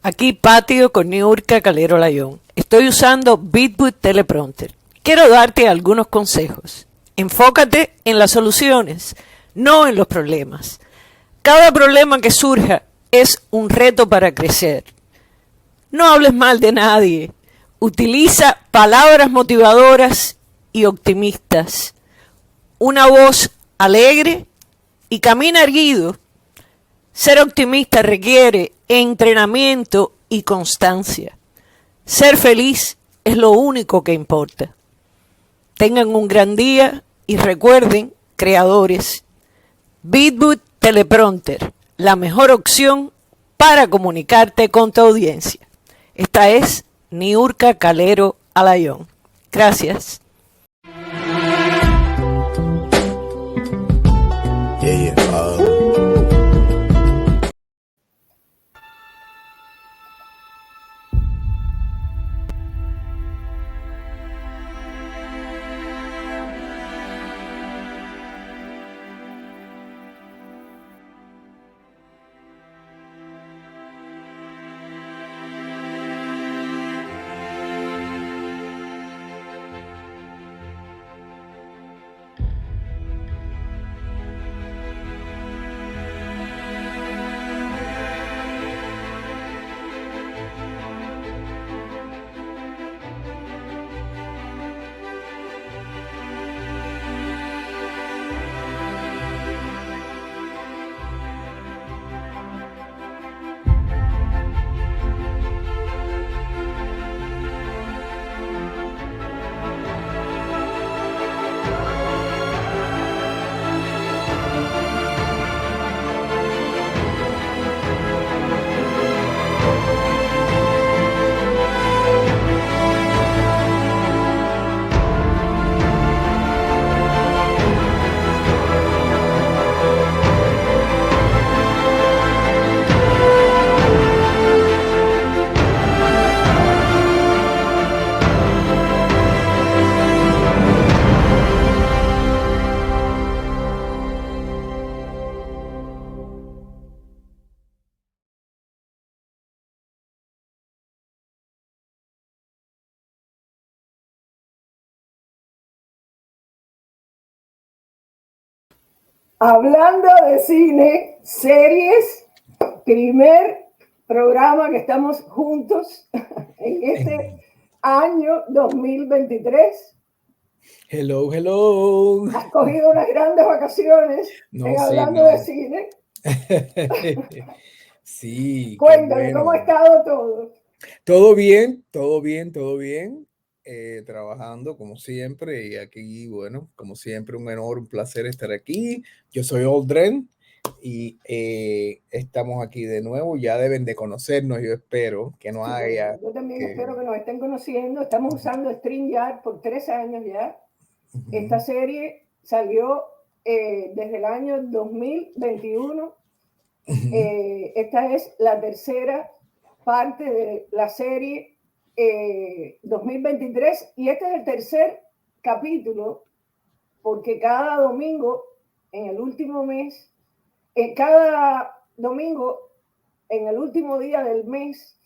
Aquí Patio con Niurka Calero Layón. Estoy usando Bitboot Teleprompter. Quiero darte algunos consejos. Enfócate en las soluciones, no en los problemas. Cada problema que surja es un reto para crecer. No hables mal de nadie. Utiliza palabras motivadoras y optimistas. Una voz alegre y camina erguido. Ser optimista requiere entrenamiento y constancia. Ser feliz es lo único que importa. Tengan un gran día y recuerden, creadores, Bitboot Teleprompter, la mejor opción para comunicarte con tu audiencia. Esta es Niurka Calero Alayón. Gracias. Hablando de cine, series, primer programa que estamos juntos en este año 2023. Hello, hello. Has cogido unas grandes vacaciones hablando de cine. Sí. Cuéntame, bueno. ¿Cómo ha estado todo? Todo bien, todo bien, todo bien. Trabajando como siempre y aquí, bueno, como siempre, un enorme placer estar aquí. Yo soy Aldren y estamos aquí de nuevo. Ya deben de conocernos, yo espero que no haya... Yo también espero que nos estén conociendo. Estamos usando StreamYard por 3 años ya. Esta serie salió desde el año 2021. Esta es la tercera parte de la serie 2023 y este es el tercer capítulo porque cada domingo en el último mes, cada domingo en el último día del mes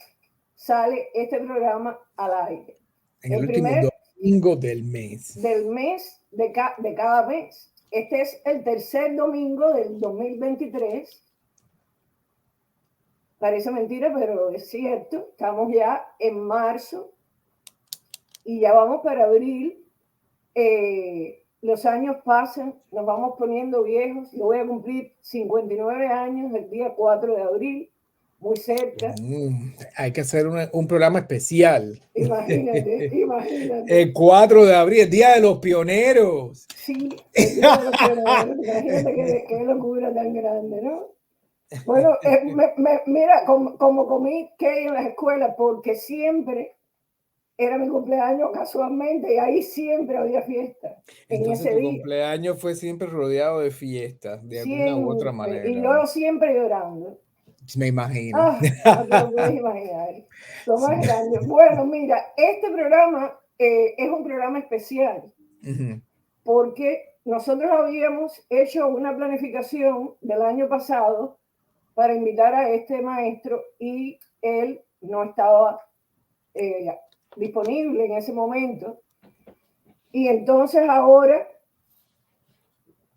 sale este programa al aire. En el último domingo del mes. Del mes, de cada mes. Este es el tercer domingo del 2023. Parece mentira, pero es cierto. Estamos ya en marzo y ya vamos para abril. Los años pasan, nos vamos poniendo viejos. Yo voy a cumplir 59 años el día 4 de abril, muy cerca. Hay que hacer un programa especial. Imagínate, imagínate. El 4 de abril, el Día de los Pioneros. Sí, el Día de los Pioneros. Imagínate qué locura tan grande, ¿no? Bueno, mira, como comí cake en las escuelas, porque siempre era mi cumpleaños casualmente y ahí siempre había fiesta. Entonces en ese tu cumpleaños fue siempre rodeado de fiestas, de alguna u otra manera. Y yo siempre llorando. Me imagino. No te lo puedes imaginar. Lo más grande. Bueno, mira, este programa es un programa especial porque nosotros habíamos hecho una planificación del año pasado para invitar a este maestro y él no estaba disponible en ese momento. Y entonces ahora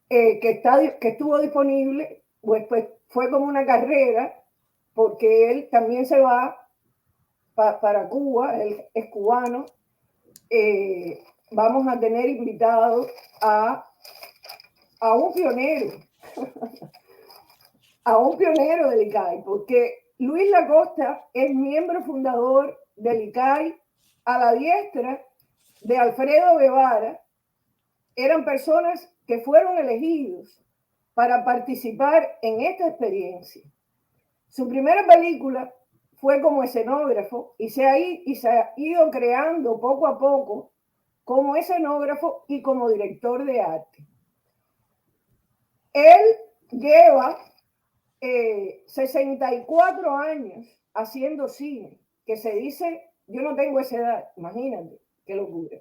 que estuvo disponible, pues fue como una carrera, porque él también se va para Cuba, él es cubano. Vamos a tener invitado a un pionero, a un pionero del ICAI, porque Luis Lacosta es miembro fundador del ICAI a la diestra de Alfredo Guevara. Eran personas que fueron elegidos para participar en esta experiencia. Su primera película fue como escenógrafo y se ha ido creando poco a poco como escenógrafo y como director de arte. Él lleva 64 años haciendo cine, que se dice, yo no tengo esa edad, imagínate, qué locura.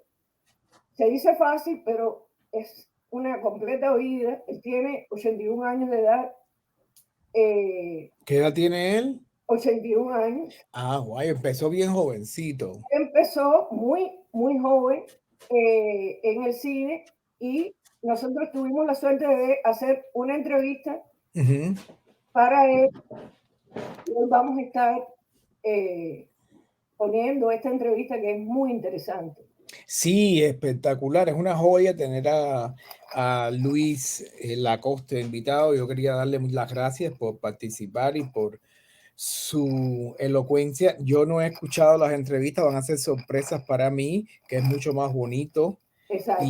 Se dice fácil, pero es una completa vida. Él tiene 81 años de edad. ¿Qué edad tiene él? 81 años. Ah, guay, empezó bien jovencito. Empezó muy, muy joven en el cine y nosotros tuvimos la suerte de hacer una entrevista para él. Hoy vamos a estar poniendo esta entrevista que es muy interesante. Sí, espectacular. Es una joya tener a Luis Lacosta invitado. Yo quería darle las gracias por participar y por su elocuencia. Yo no he escuchado las entrevistas, van a ser sorpresas para mí, que es mucho más bonito. Exacto.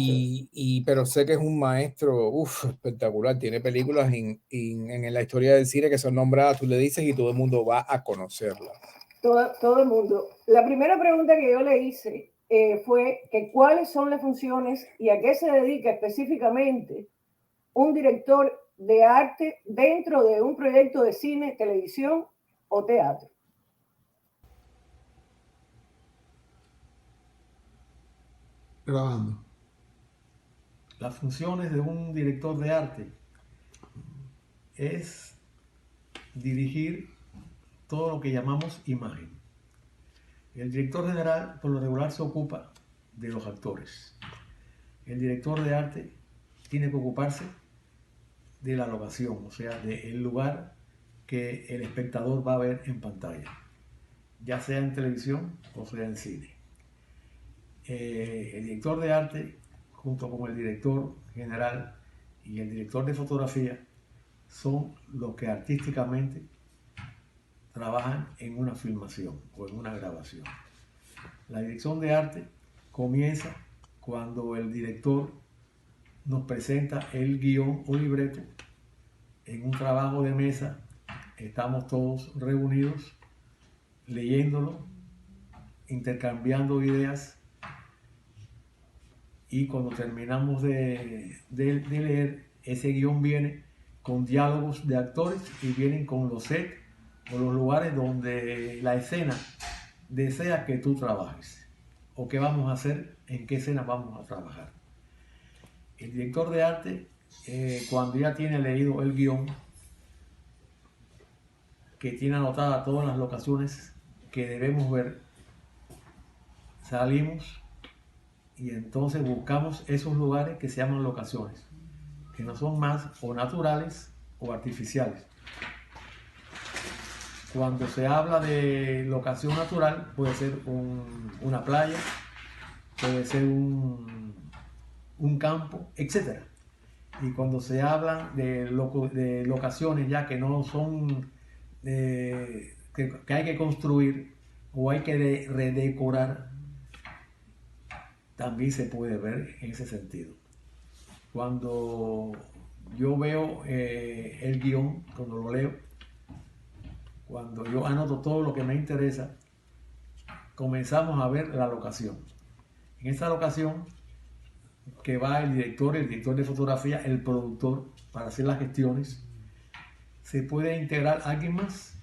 Pero sé que es un maestro espectacular. Tiene películas en la historia del cine que son nombradas, tú le dices, y todo el mundo va a conocerla. Todo el mundo. La primera pregunta que yo le hice fue que cuáles son las funciones y a qué se dedica específicamente un director de arte dentro de un proyecto de cine, televisión o teatro. Grabando. Las funciones de un director de arte es dirigir todo lo que llamamos imagen. El director general por lo regular se ocupa de los actores. El director de arte tiene que ocuparse de la locación, o sea, del lugar que el espectador va a ver en pantalla, ya sea en televisión o sea en cine. El director de arte, junto con el director general y el director de fotografía, son los que artísticamente trabajan en una filmación o en una grabación. La dirección de arte comienza cuando el director nos presenta el guión o libreto en un trabajo de mesa. Estamos todos reunidos leyéndolo, intercambiando ideas, y cuando terminamos de leer, ese guión viene con diálogos de actores y vienen con los sets o los lugares donde la escena desea que tú trabajes o qué vamos a hacer, en qué escena vamos a trabajar. El director de arte, cuando ya tiene leído el guión, que tiene anotadas todas las locaciones que debemos ver, salimos y entonces buscamos esos lugares que se llaman locaciones, que no son más o naturales o artificiales. Cuando se habla de locación natural, puede ser una playa, puede ser un campo, etc. Y cuando se habla de locaciones ya que no son, que hay que construir o hay que redecorar, también se puede ver en ese sentido. Cuando yo veo el guión, cuando lo leo, cuando yo anoto todo lo que me interesa, comenzamos a ver la locación. En esa locación que va el director de fotografía, el productor, para hacer las gestiones, se puede integrar alguien más,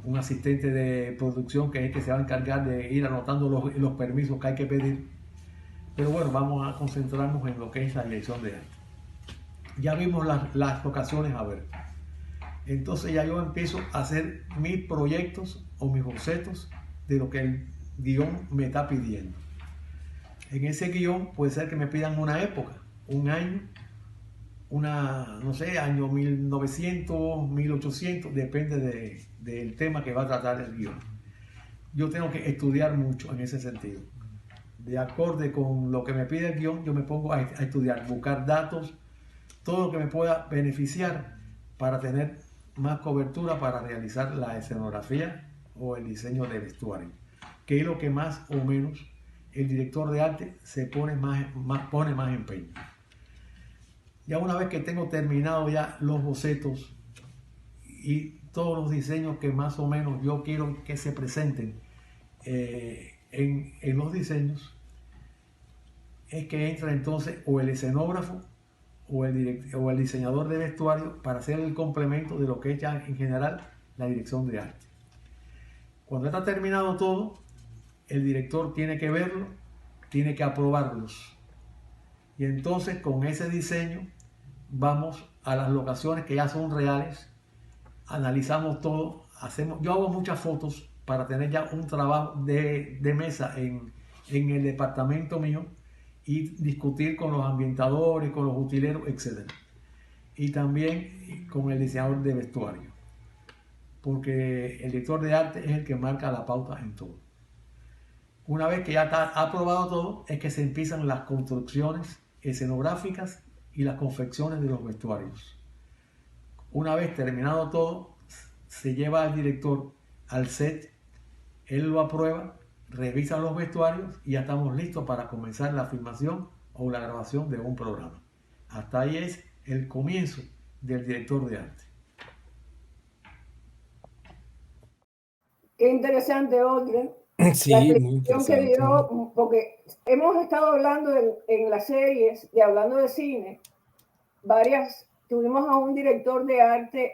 un asistente de producción que es el que se va a encargar de ir anotando los permisos que hay que pedir. Pero bueno, vamos a concentrarnos en lo que es la dirección de arte. Ya vimos las locaciones a ver. entonces ya yo empiezo a hacer mis proyectos o mis bocetos de lo que el guión me está pidiendo. En ese guión puede ser que me pidan una época, un año, no sé, año 1900, 1800, depende del tema que va a tratar el guión. Yo tengo que estudiar mucho en ese sentido. De acorde con lo que me pide el guión, yo me pongo a estudiar, buscar datos, todo lo que me pueda beneficiar para tener más cobertura para realizar la escenografía o el diseño de vestuario, que es lo que más o menos el director de arte se pone más empeño. Ya una vez que tengo terminado ya los bocetos y todos los diseños que más o menos yo quiero que se presenten en los diseños, es que entra entonces o el escenógrafo o el diseñador de vestuario para hacer el complemento de lo que es ya en general la dirección de arte. Cuando está terminado todo, el director tiene que verlo, tiene que aprobarlos. Y entonces con ese diseño vamos a las locaciones que ya son reales, analizamos todo, yo hago muchas fotos para tener ya un trabajo de mesa en el departamento mío y discutir con los ambientadores, con los utileros, etc. Y también con el diseñador de vestuario, porque el director de arte es el que marca la pauta en todo. Una vez que ya está aprobado todo, es que se empiezan las construcciones escenográficas y las confecciones de los vestuarios. Una vez terminado todo, se lleva al director al set, él lo aprueba, revisa los vestuarios y ya estamos listos para comenzar la filmación o la grabación de un programa. Hasta ahí es el comienzo del director de arte. Qué interesante, Audrey. Sí, La muy explicación que interesante. dio, porque hemos estado hablando en las series y hablando de cine, tuvimos a un director de arte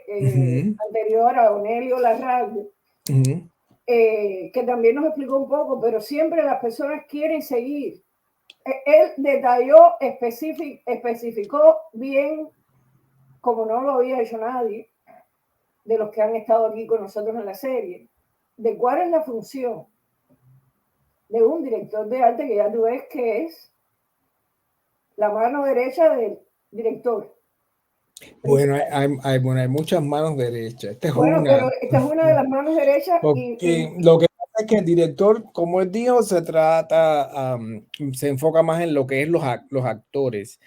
anterior a Onelio Larralde, que también nos explicó un poco, pero siempre las personas quieren seguir. Él detalló, especificó bien, como no lo había hecho nadie de los que han estado aquí con nosotros en la serie, de cuál es la función de un director de arte, que ya tú ves que es la mano derecha del director. Bueno, hay muchas manos derechas. Esta es Bueno, una. pero esta es una de las manos derechas. Porque lo que pasa es que el director, como él dijo, se enfoca más en lo que es los actores.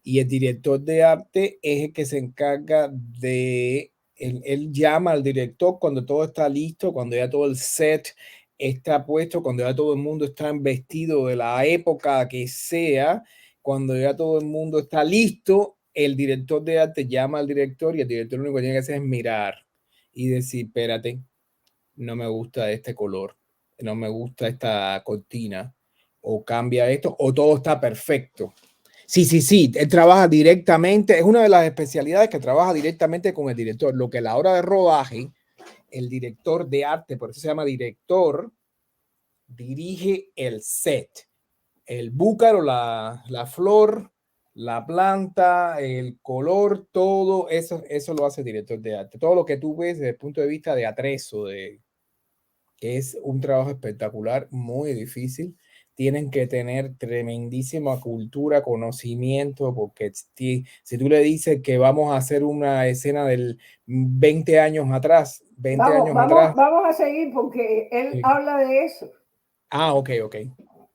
Y el director de arte es el que se encarga de, él llama al director cuando todo está listo, cuando ya todo el set está puesto, cuando ya todo el mundo está vestido de la época que sea, cuando ya todo el mundo está listo, el director de arte llama al director y el director lo único que tiene que hacer es mirar y decir, espérate, no me gusta este color, no me gusta esta cortina, o cambia esto, o todo está perfecto. Sí, él trabaja directamente, es una de las especialidades que trabaja directamente con el director, lo que a la hora de rodaje, el director de arte, por eso se llama director, dirige el set, el búcaro, la flor, la planta, el color, todo eso lo hace el director de arte. Todo lo que tú ves desde el punto de vista de atrezo, que es un trabajo espectacular, muy difícil. Tienen que tener tremendísima cultura, conocimiento, porque si tú le dices que vamos a hacer una escena del 20 años atrás, vamos a seguir porque él habla de eso. Ok.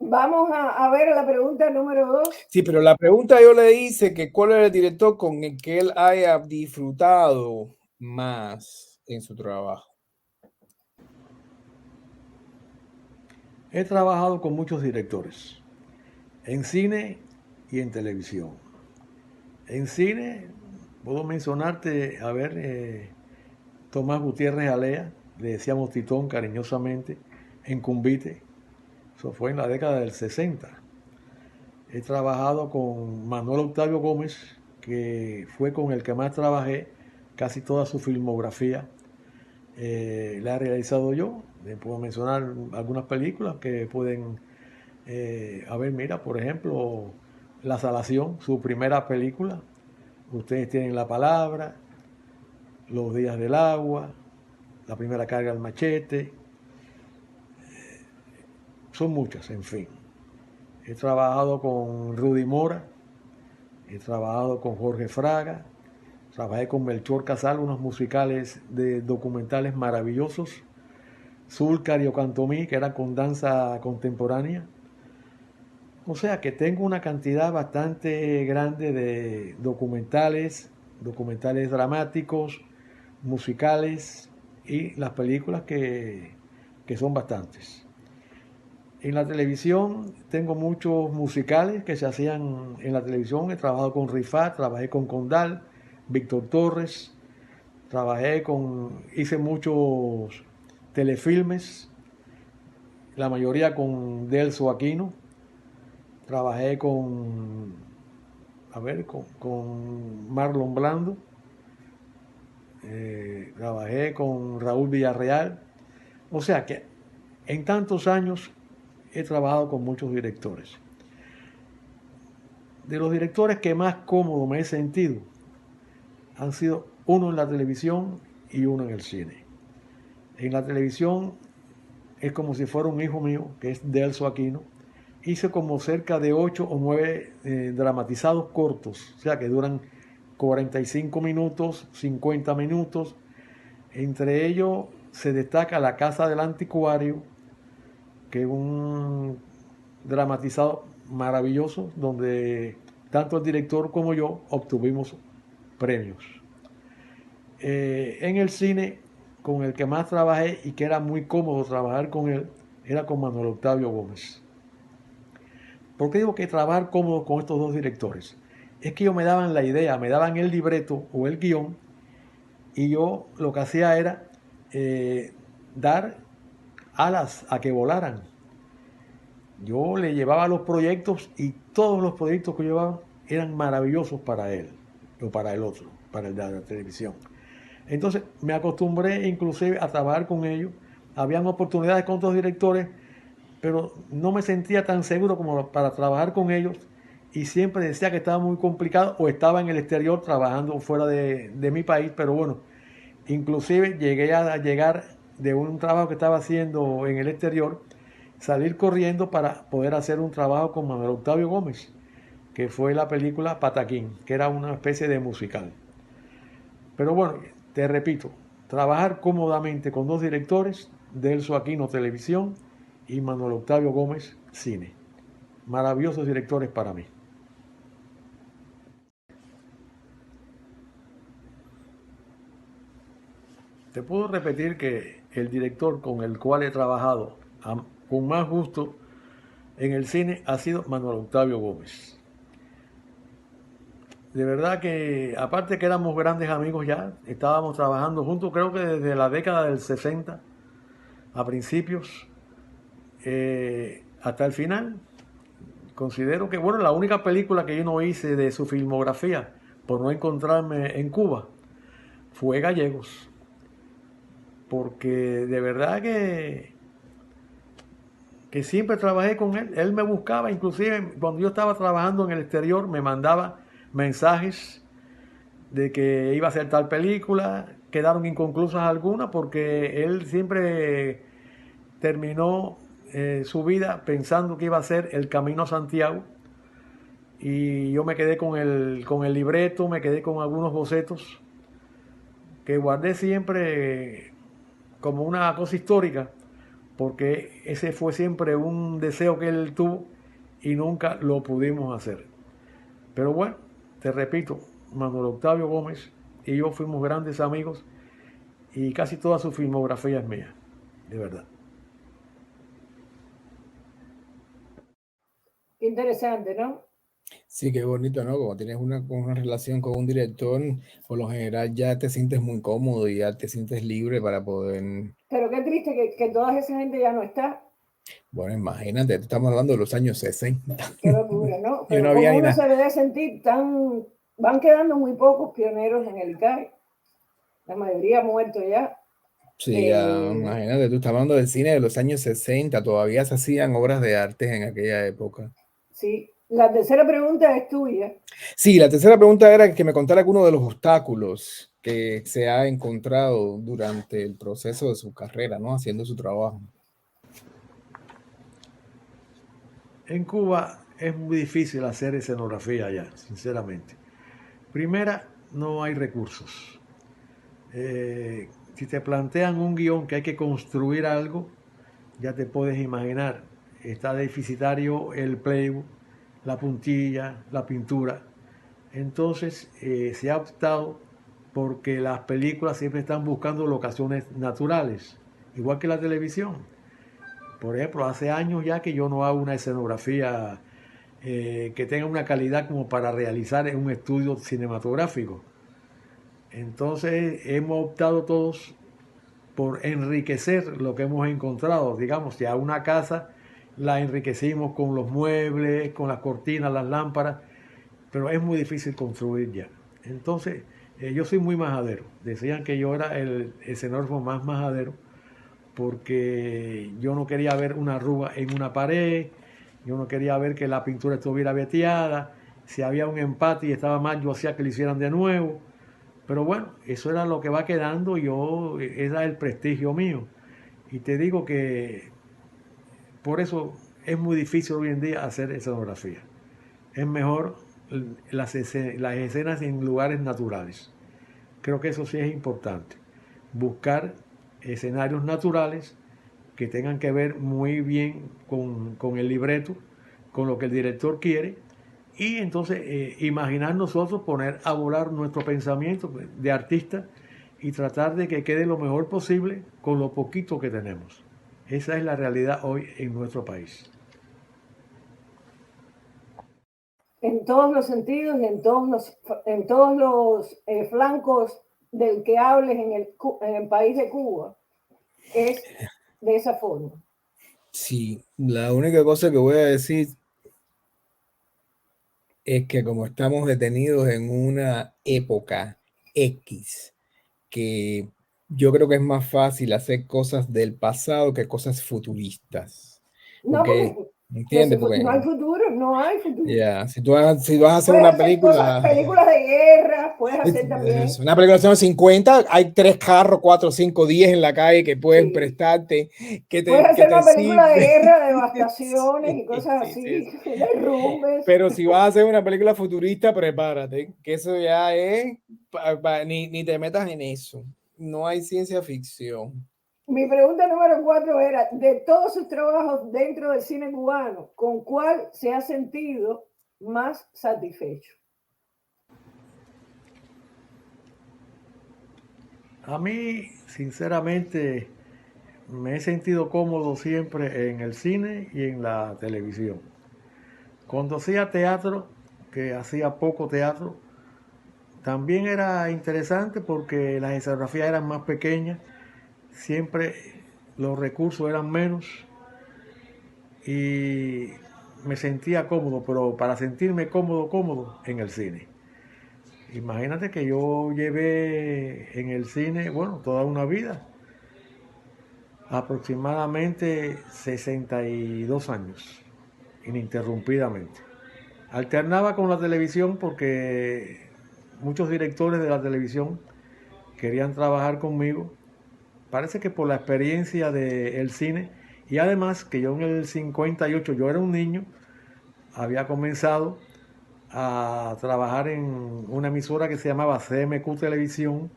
Vamos a ver la pregunta número 2. Sí, pero la pregunta yo le hice que cuál era el director con el que él haya disfrutado más en su trabajo. He trabajado con muchos directores, en cine y en televisión. En cine, puedo mencionarte, Tomás Gutiérrez Alea, le decíamos Titón cariñosamente, en Cumbite. Eso fue en la década del 60. He trabajado con Manuel Octavio Gómez, que fue con el que más trabajé, casi toda su filmografía la he realizado yo. Les puedo mencionar algunas películas que pueden mira, por ejemplo, La Salación, su primera película, Ustedes tienen la palabra, Los días del agua, La primera carga del machete. Son muchas, en fin. He trabajado con Rudy Mora, he trabajado con Jorge Fraga, trabajé con Melchor Casal, unos musicales de documentales maravillosos. Zúlcar y Ocantomí, que era con danza contemporánea. O sea que tengo una cantidad bastante grande de documentales, documentales dramáticos, musicales y las películas que son bastantes. En la televisión tengo muchos musicales que se hacían en la televisión. He trabajado con Rifat, trabajé con Condal, Víctor Torres, hice muchos telefilmes, la mayoría con Delso Aquino. Trabajé con Marlon Brando, trabajé con Raúl Villarreal. O sea que en tantos años he trabajado con muchos directores. De los directores que más cómodo me he sentido han sido uno en la televisión y uno en el cine. En la televisión es como si fuera un hijo mío, que es Delso Aquino. Hice como cerca de 8 o 9 dramatizados cortos, o sea que duran 45 minutos, 50 minutos. Entre ellos se destaca La Casa del Anticuario, que es un dramatizado maravilloso, donde tanto el director como yo obtuvimos premios. En el cine, con el que más trabajé y que era muy cómodo trabajar con él, era con Manuel Octavio Gómez. ¿Por qué digo que trabajar cómodo con estos dos directores? Es que ellos me daban la idea, me daban el libreto o el guión, y yo lo que hacía era dar alas a que volaran. Yo le llevaba los proyectos y todos los proyectos que llevaba eran maravillosos para él o para el otro, para el de la televisión. Entonces me acostumbré inclusive a trabajar con ellos. Habían oportunidades con otros directores, pero no me sentía tan seguro como para trabajar con ellos, y siempre decía que estaba muy complicado o estaba en el exterior trabajando fuera de mi país. Pero bueno, inclusive llegué a llegar de un trabajo que estaba haciendo en el exterior, salir corriendo para poder hacer un trabajo con Manuel Octavio Gómez, que fue la película Pataquín, que era una especie de musical. Pero bueno, te repito, trabajar cómodamente con dos directores, Delso Aquino Televisión y Manuel Octavio Gómez Cine. Maravillosos directores para mí. Te puedo repetir que el director con el cual he trabajado con más gusto en el cine ha sido Manuel Octavio Gómez. De verdad que, aparte que éramos grandes amigos ya, estábamos trabajando juntos, creo que desde la década del 60, a principios, hasta el final. Considero que, bueno, la única película que yo no hice de su filmografía, por no encontrarme en Cuba, fue Gallegos. Porque de verdad que siempre trabajé con él. Él me buscaba, inclusive cuando yo estaba trabajando en el exterior, me mandaba mensajes de que iba a hacer tal película. Quedaron inconclusas algunas porque él siempre terminó su vida pensando que iba a ser El Camino a Santiago, y yo me quedé con el libreto, me quedé con algunos bocetos que guardé siempre como una cosa histórica, porque ese fue siempre un deseo que él tuvo y nunca lo pudimos hacer. Pero bueno, te repito, Manuel Octavio Gómez y yo fuimos grandes amigos, y casi toda su filmografía es mía, de verdad. Interesante, ¿no? Sí, qué bonito, ¿no? Como tienes una relación con un director, por lo general ya te sientes muy cómodo y ya te sientes libre para poder... Pero qué triste que toda esa gente ya no está. Bueno, imagínate, estamos hablando de los años 60. Qué locura, ¿no? Yo Pero no había como ni uno nada. se debe sentir tan... Van quedando muy pocos pioneros en el ICAE. La mayoría muertos ya. Sí, ya, imagínate, tú estás hablando del cine de los años 60, todavía se hacían obras de arte en aquella época. Sí. La tercera pregunta es tuya. Sí, la tercera pregunta era que me contara alguno de los obstáculos que se ha encontrado durante el proceso de su carrera, ¿no? Haciendo su trabajo. En Cuba es muy difícil hacer escenografía allá, sinceramente. Primera, no hay recursos. Si te plantean un guión que hay que construir algo, ya te puedes imaginar, está deficitario el playbook, la puntilla, la pintura. Entonces se ha optado porque las películas siempre están buscando locaciones naturales, igual que la televisión. Por ejemplo, hace años ya que yo no hago una escenografía que tenga una calidad como para realizar en un estudio cinematográfico. Entonces hemos optado todos por enriquecer lo que hemos encontrado. Digamos, si a una casa la enriquecimos con los muebles, con las cortinas, las lámparas, pero es muy difícil construir ya. Entonces, yo soy muy majadero. Decían que yo era el escenógrafo más majadero porque yo no quería ver una arruga en una pared, yo no quería ver que la pintura estuviera veteada, si había un empate y estaba mal, yo hacía que lo hicieran de nuevo. Pero bueno, eso era lo que va quedando, era el prestigio mío. Y te digo que por eso es muy difícil hoy en día hacer escenografía. Es mejor las escenas en lugares naturales. Creo que eso sí es importante. Buscar escenarios naturales que tengan que ver muy bien con el libreto, con lo que el director quiere, y entonces imaginar nosotros poner a volar nuestro pensamiento de artista y tratar de que quede lo mejor posible con lo poquito que tenemos. Esa es la realidad hoy en nuestro país. En todos los sentidos y en todos los flancos del que hables en el país de Cuba, es de esa forma. Sí, la única cosa que voy a decir es que como estamos detenidos en una época X, que yo creo que es más fácil hacer cosas del pasado que cosas futuristas. Porque, no, ¿entiendes? Porque, no hay futuro, no hay futuro. yeah, si tú vas a hacer Puedes una hacer película, películas de guerra, puedes hacer también. una película de los años 50, hay 3 carros, 4, 5, 10 en la calle que pueden Sí. prestarte, Puedes hacer una película de sirven. guerra, de devastaciones y cosas Sí, así, sí. derrumbes. Pero si vas a hacer una película futurista, prepárate, que eso ya es, ni te metas en eso. No hay ciencia ficción. Mi pregunta número 4 era, de todos sus trabajos dentro del cine cubano, ¿con cuál se ha sentido más satisfecho? A mí, sinceramente, me he sentido cómodo siempre en el cine y en la televisión. Cuando hacía teatro, que hacía poco teatro, también era interesante porque las escenografías eran más pequeñas, siempre los recursos eran menos y me sentía cómodo, pero para sentirme cómodo en el cine. Imagínate que yo llevé en el cine, bueno, toda una vida, aproximadamente 62 años, ininterrumpidamente. Alternaba con la televisión porque muchos directores de la televisión querían trabajar conmigo. Parece que por la experiencia del cine y además que yo en el 58, yo era un niño, había comenzado a trabajar en una emisora que se llamaba CMQ Televisión,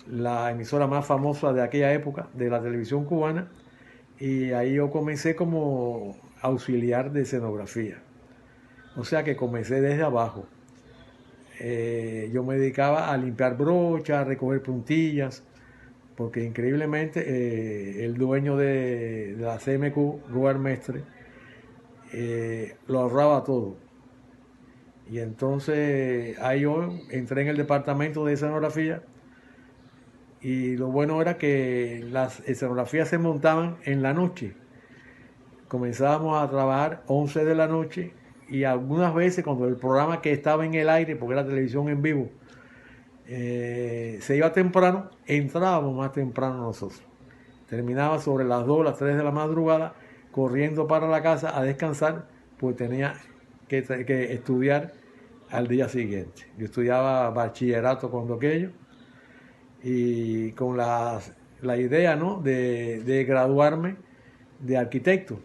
la emisora más famosa de aquella época de la televisión cubana, y ahí yo comencé como auxiliar de escenografía. O sea que comencé desde abajo. Yo me dedicaba a limpiar brochas, a recoger puntillas, porque increíblemente el dueño de la CMQ, Robert Mestre, lo ahorraba todo. Y entonces ahí yo entré en el departamento de escenografía y lo bueno era que las escenografías se montaban en la noche. Comenzábamos a trabajar 11 de la noche y algunas veces cuando el programa que estaba en el aire, porque era televisión en vivo, se iba temprano, entrábamos más temprano nosotros. Terminaba sobre las 2, las 3 de la madrugada, corriendo para la casa a descansar, pues tenía que estudiar al día siguiente. Yo estudiaba bachillerato cuando aquello y con la idea, ¿no?, de graduarme de arquitecto,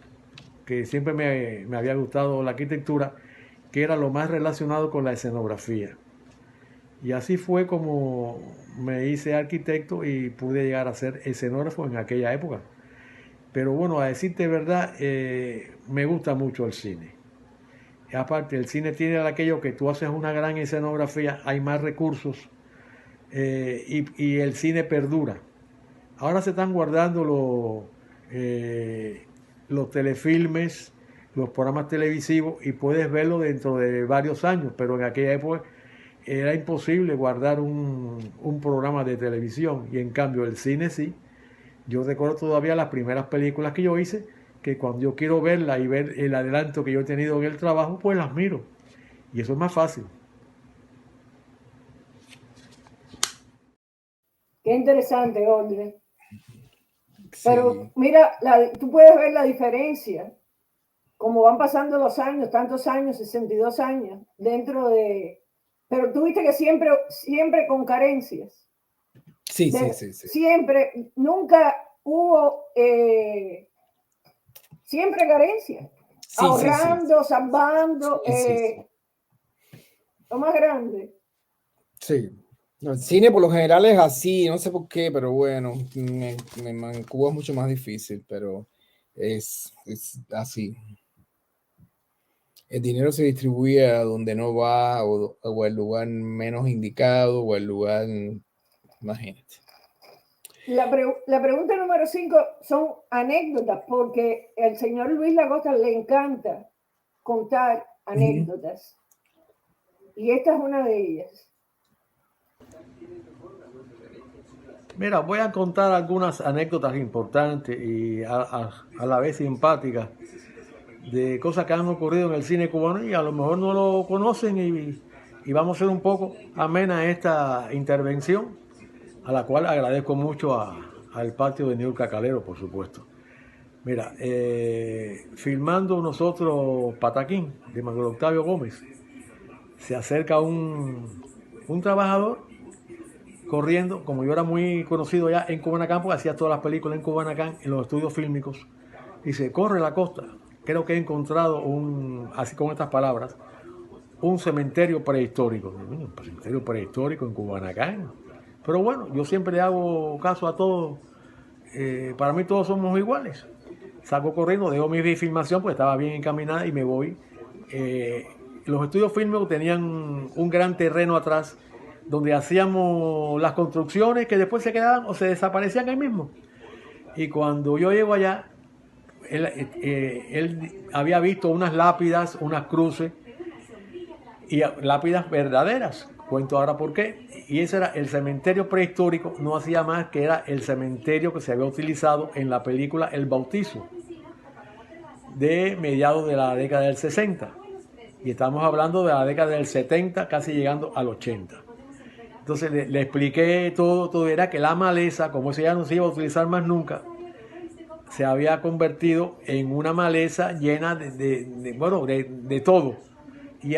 que siempre me había gustado la arquitectura, que era lo más relacionado con la escenografía. Y así fue como me hice arquitecto y pude llegar a ser escenógrafo en aquella época. Pero bueno, a decirte verdad, me gusta mucho el cine. Y aparte, el cine tiene aquello que tú haces una gran escenografía, hay más recursos y el cine perdura. Ahora se están guardando los telefilmes, los programas televisivos y puedes verlo dentro de varios años, pero en aquella época era imposible guardar un programa de televisión y en cambio el cine sí. Yo recuerdo todavía las primeras películas que yo hice, que cuando yo quiero verla y ver el adelanto que yo he tenido en el trabajo, pues las miro. Y eso es más fácil. Qué interesante, Olga. Sí. Pero mira, tú puedes ver la diferencia, como van pasando los años, tantos años, 62 años, dentro de... Pero tú viste que siempre con carencias. Sí, sí, sí, sí. Siempre, nunca hubo... siempre carencias. Sí, ahorrando, zambando, Sí, sí, sí. lo más grande. Sí. No, el cine por lo general es así, no sé por qué, pero bueno, en Cuba es mucho más difícil, pero es así. El dinero se distribuye a donde no va, o al lugar menos indicado, o al lugar, imagínate. La pregunta número 5 son anécdotas, porque al señor Luis Lagosta le encanta contar anécdotas. Y esta es una de ellas. Mira, voy a contar algunas anécdotas importantes y a la vez simpáticas de cosas que han ocurrido en el cine cubano y a lo mejor no lo conocen y vamos a hacer un poco amena esta intervención, a la cual agradezco mucho al patio de Niurka Calero, por supuesto. Mira, filmando nosotros Pataquín, de Manuel Octavio Gómez, se acerca un trabajador corriendo, como yo era muy conocido ya en Cubanacán, porque hacía todas las películas en Cubanacán, en los estudios fílmicos, dice, corre la costa, creo que he encontrado así con estas palabras, un cementerio prehistórico. Un cementerio prehistórico en Cubanacán. Pero bueno, yo siempre le hago caso a todos, para mí todos somos iguales. Salgo corriendo, dejo mi filmación, pues estaba bien encaminada y me voy. Los estudios fílmicos tenían un gran terreno atrás, donde hacíamos las construcciones que después se quedaban o se desaparecían ahí mismo. Y cuando yo llego allá, él había visto unas lápidas, unas cruces, y lápidas verdaderas. Cuento ahora por qué. Y ese era el cementerio prehistórico, no hacía más que era el cementerio que se había utilizado en la película El Bautizo, de mediados de la década del 60. Y estamos hablando de la década del 70, casi llegando al 80. Entonces le expliqué todo era que la maleza, como esa ya no se iba a utilizar más nunca, se había convertido en una maleza llena de todo. Y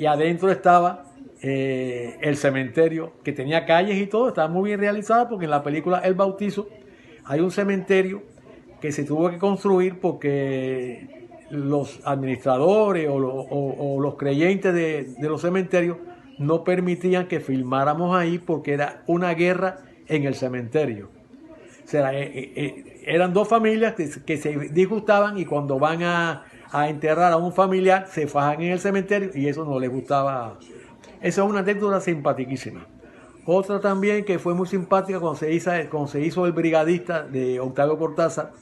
adentro estaba el cementerio, que tenía calles y todo, estaba muy bien realizado, porque en la película El Bautizo hay un cementerio que se tuvo que construir porque los administradores o los creyentes de los cementerios no permitían que filmáramos ahí porque era una guerra en el cementerio. O sea, eran dos familias que se disgustaban y cuando van a enterrar a un familiar se fajan en el cementerio y eso no les gustaba. Esa es una anécdota simpaticísima. Otra también que fue muy simpática cuando se hizo el brigadista de Octavio Cortázar,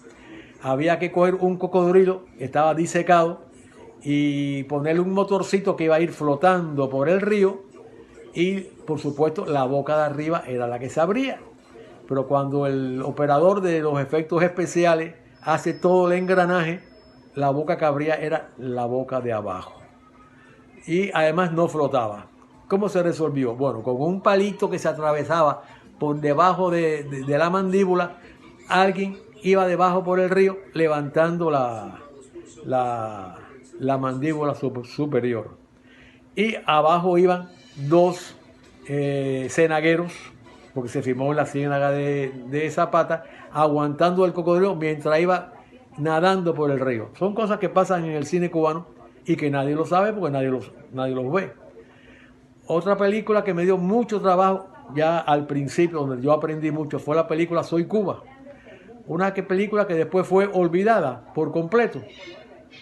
había que coger un cocodrilo, estaba disecado, y ponerle un motorcito que iba a ir flotando por el río y por supuesto la boca de arriba era la que se abría. Pero cuando el operador de los efectos especiales hace todo el engranaje, la boca que abría era la boca de abajo. Y además no flotaba. ¿Cómo se resolvió? Bueno, con un palito que se atravesaba por debajo de la mandíbula, alguien iba debajo por el río levantando la mandíbula superior. Y abajo iban dos cenagueros porque se filmó en la ciénaga de Zapata, aguantando el cocodrilo mientras iba nadando por el río. Son cosas que pasan en el cine cubano y que nadie lo sabe porque nadie los ve. Otra película que me dio mucho trabajo ya al principio, donde yo aprendí mucho, fue la película Soy Cuba. Una película que después fue olvidada por completo,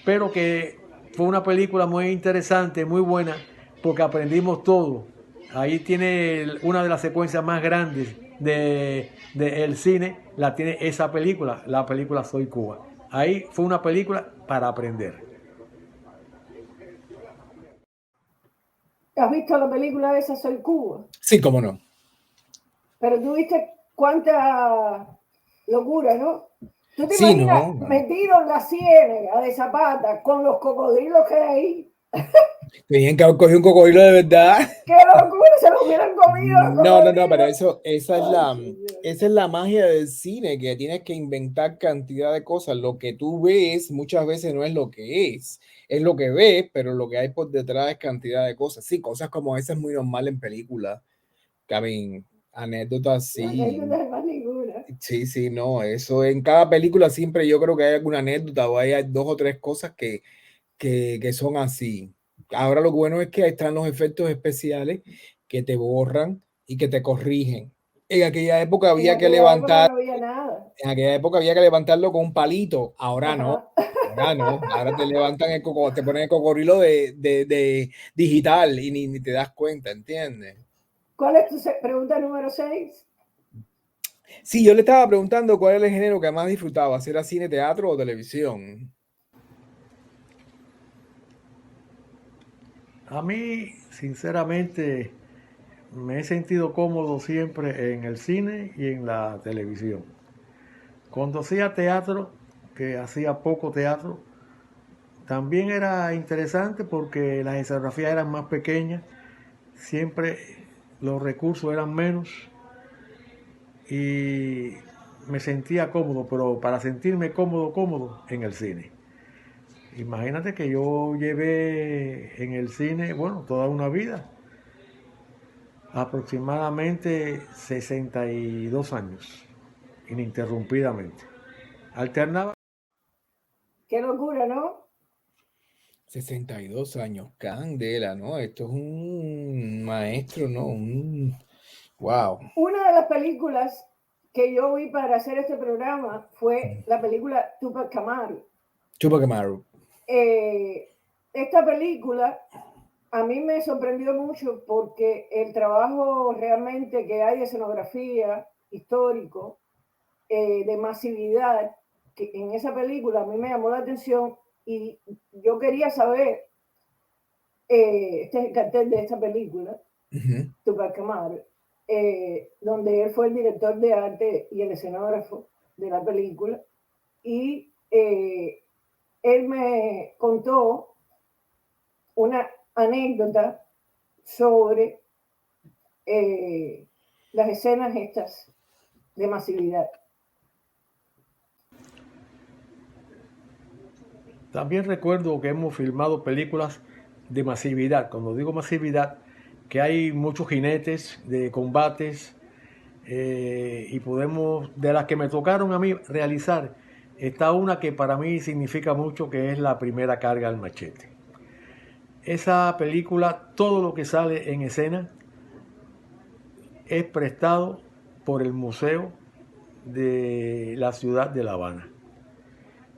pero que fue una película muy interesante, muy buena, porque aprendimos todo. Ahí tiene una de las secuencias más grandes del cine, la tiene esa película, la película Soy Cuba. Ahí fue una película para aprender. ¿Has visto la película esa Soy Cuba? Sí, cómo no. Pero tú viste cuánta locura, ¿no? ¿Tú te Sí, imaginas no. metido en la ciénaga de Zapata con los cocodrilos que hay ahí? Tenían que haber cogido un cocodrilo de verdad. ¡Qué locura! Se lo hubieran comido los No, cocodrilos. pero esa es la magia del cine, que tienes que inventar cantidad de cosas. Lo que tú ves muchas veces no es lo que es lo que ves, pero lo que hay por detrás es cantidad de cosas. Sí, cosas como esa es muy normal en películas. Anécdotas, sí. Anécdotas más ninguna. Sí, no, eso en cada película siempre yo creo que hay alguna anécdota o hay dos o tres cosas que son así. Ahora lo bueno es que están los efectos especiales que te borran y que te corrigen. En aquella época había que levantar, no había nada. en aquella época había que levantarlo con un palito. Ahora Ajá. no. Ahora no. Ahora te levantan te ponen el cocodrilo de digital y ni te das cuenta, ¿entiendes? ¿Cuál es tu pregunta número 6? Sí, yo le estaba preguntando cuál era el género que más disfrutaba, si era cine, teatro o televisión. A mí, sinceramente, me he sentido cómodo siempre en el cine y en la televisión. Cuando hacía teatro, que hacía poco teatro, también era interesante porque las escenografías eran más pequeñas, siempre los recursos eran menos y me sentía cómodo, pero para sentirme cómodo en el cine. Imagínate que yo llevé en el cine, bueno, toda una vida, aproximadamente 62 años, ininterrumpidamente. Alternaba. Qué locura, ¿no? 62 años, candela, ¿no? Esto es un maestro, ¿no? Wow. Una de las películas que yo vi para hacer este programa fue la película Tupac Amaru. Tupac Amaru. Esta película a mí me sorprendió mucho porque el trabajo realmente que hay de escenografía histórico, de masividad, que en esa película a mí me llamó la atención y yo quería saber, este es el cartel de esta película, Tupac Amaru, donde él fue el director de arte y el escenógrafo de la película, y él me contó una anécdota sobre las escenas estas de masividad. También recuerdo que hemos filmado películas de masividad. Cuando digo masividad, que hay muchos jinetes de combates y de las que me tocaron a mí realizar, está una que para mí significa mucho, que es La Primera Carga al Machete. Esa película, todo lo que sale en escena es prestado por el Museo de la ciudad de La Habana.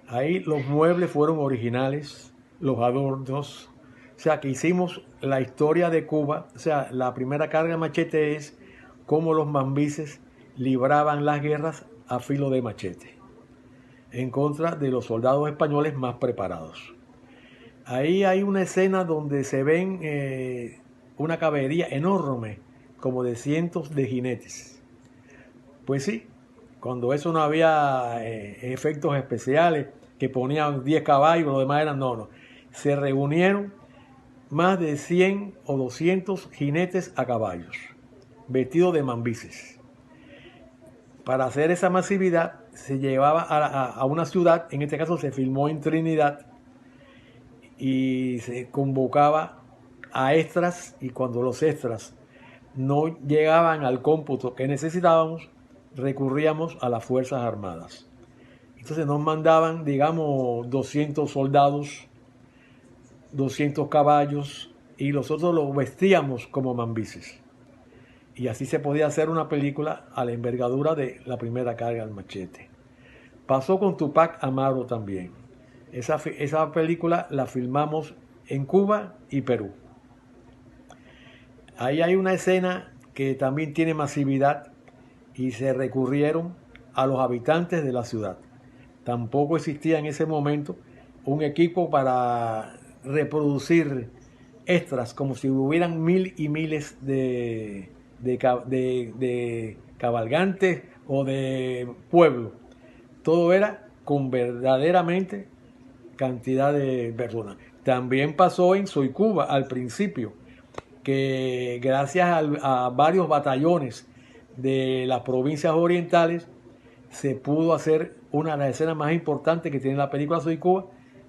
Ahí los muebles fueron originales, los adornos, o sea que hicimos la historia de Cuba. O sea, La Primera Carga Machete es cómo los mambises libraban las guerras a filo de machete en contra de los soldados españoles más preparados. Ahí hay una escena donde se ven una caballería enorme, como de cientos de jinetes. Pues sí, cuando eso no había efectos especiales, que ponían 10 caballos, lo demás eran no. Se reunieron más de 100 o 200 jinetes a caballos, vestidos de mambises. Para hacer esa masividad se llevaba a una ciudad, en este caso se filmó en Trinidad, y se convocaba a extras, y cuando los extras no llegaban al cómputo que necesitábamos, recurríamos a las Fuerzas Armadas. Entonces nos mandaban, digamos, 200 soldados, 200 caballos, y nosotros los vestíamos como mambises. Y así se podía hacer una película a la envergadura de La Primera Carga al Machete. Pasó con Tupac Amaru también. Esa película la filmamos en Cuba y Perú. Ahí hay una escena que también tiene masividad y se recurrieron a los habitantes de la ciudad. Tampoco existía en ese momento un equipo para reproducir extras como si hubieran mil y miles de cabalgantes o de pueblos. Todo era con verdaderamente cantidad de personas. También pasó en Soy Cuba al principio, que gracias a varios batallones de las provincias orientales se pudo hacer una de las escenas más importantes que tiene la película Soy Cuba,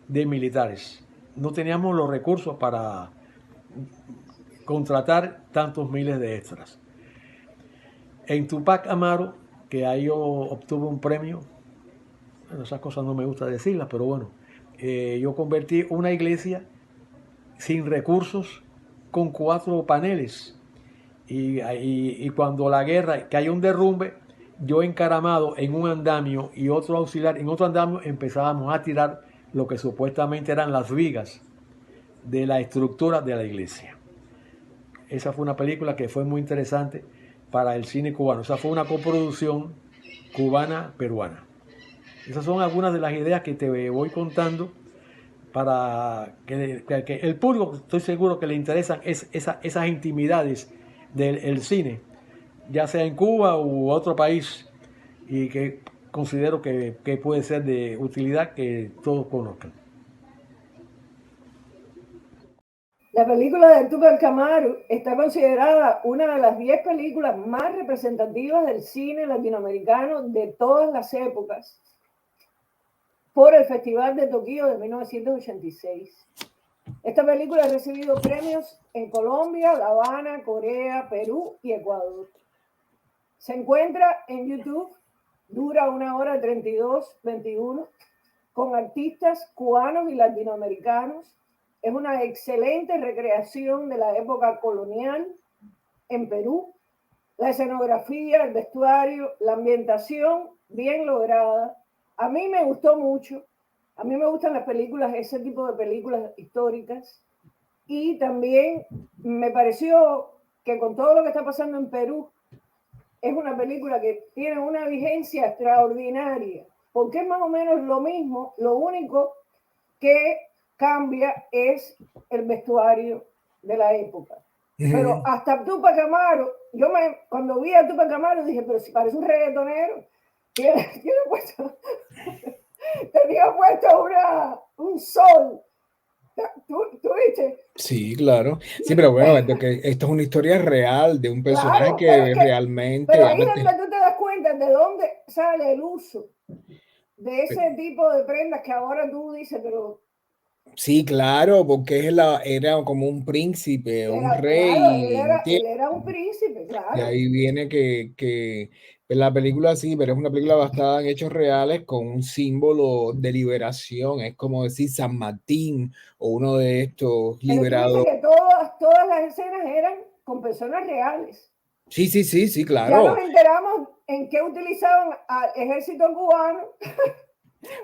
de militares. No teníamos los recursos para contratar tantos miles de extras. En Tupac Amaru, que ahí yo obtuve un premio, bueno, esas cosas no me gusta decirlas, pero bueno, yo convertí una iglesia sin recursos con 4 paneles. Y cuando la guerra, que hay un derrumbe, yo encaramado en un andamio y otro auxiliar en otro andamio, empezábamos a tirar lo que supuestamente eran las vigas de la estructura de la iglesia. Esa fue una película que fue muy interesante para el cine cubano. Esa fue una coproducción cubana-peruana. Esas son algunas de las ideas que te voy contando para que el público, estoy seguro que le interesan esas intimidades del cine, ya sea en Cuba u otro país, y que considero que puede ser de utilidad que todos conozcan. La película de Tupac Amaru está considerada una de las 10 películas más representativas del cine latinoamericano de todas las épocas por el Festival de Tokio de 1986. Esta película ha recibido premios en Colombia, La Habana, Corea, Perú y Ecuador. Se encuentra en YouTube, dura 1 hora 32-21, con artistas cubanos y latinoamericanos. Es una excelente recreación de la época colonial en Perú. La escenografía, el vestuario, la ambientación bien lograda. A mí me gustó mucho. A mí me gustan las películas, ese tipo de películas históricas. Y también me pareció que con todo lo que está pasando en Perú, es una película que tiene una vigencia extraordinaria, porque es más o menos lo mismo, lo único que cambia es el vestuario de la época. Pero hasta Tupac Amaru, cuando vi a Tupac Amaru dije, pero si parece un reggaetonero, tenía puesto un sol. ¿Tú viste? Sí, claro. Sí, pero bueno, esto es una historia real de un personaje claro, que realmente... Pero ahí es donde tú te das cuenta de dónde sale el uso de ese tipo de prendas que ahora tú dices, pero... Sí, claro, porque era como un príncipe, un rey. Claro, él era un príncipe, claro. Y ahí viene que la película sí, pero es una película basada en hechos reales con un símbolo de liberación. Es como decir San Martín o uno de estos liberados. Que todas las escenas eran con personas reales. Sí, claro. Ya nos enteramos en qué utilizaban al ejército cubano.